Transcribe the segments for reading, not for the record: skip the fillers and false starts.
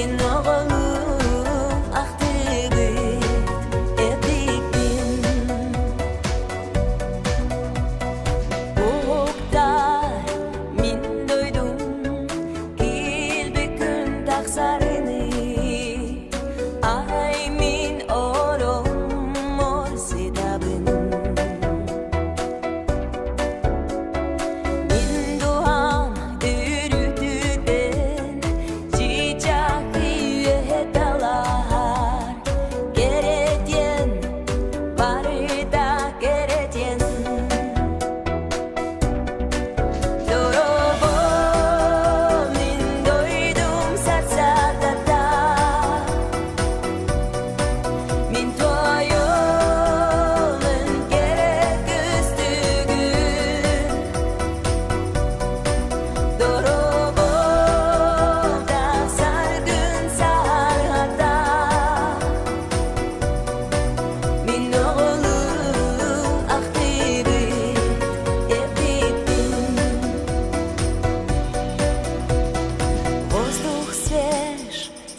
Min oğlum aktırdı ebiktin Uğuktar min doydum Kilbikün taksarını Ay min oğlum mor sedabın Min duham ürütüden Cicak üye dalar Geretyen bari da geretyen Dorobo min doydum sarsarda Min toyolun gerek üstügün Dorobo da sargın sarhada Min oğlum aktırdı ebiktin Воздух свеж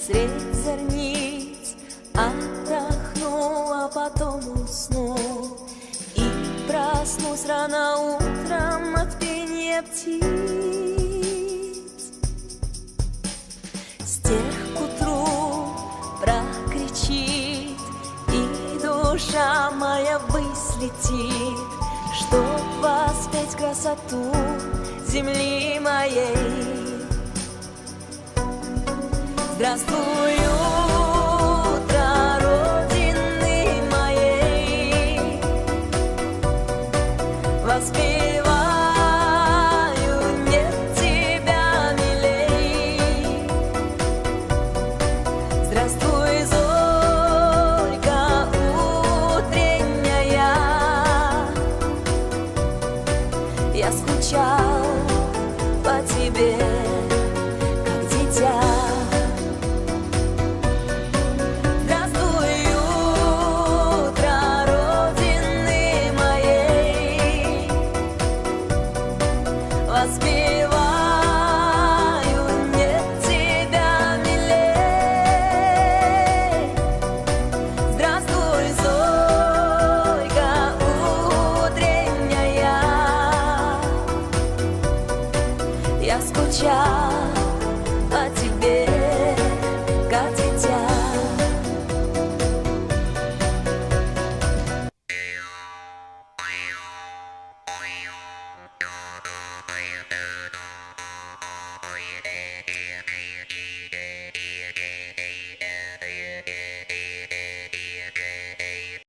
средь зерниц Отдохну, а потом усну И проснусь рано утром от пения птиц Стерх к утру прокричит И душа моя ввысь летит Чтоб воспеть красоту земли моей Здравствуй, утро Родины моей Воспеваю, нет тебя милей Здравствуй, зорька утренняя Я скучал по тебе, как дитя Здравствуй, утро Родины моей Воспеваю, нет тебя милей Здравствуй, зорька утренняя Я скучал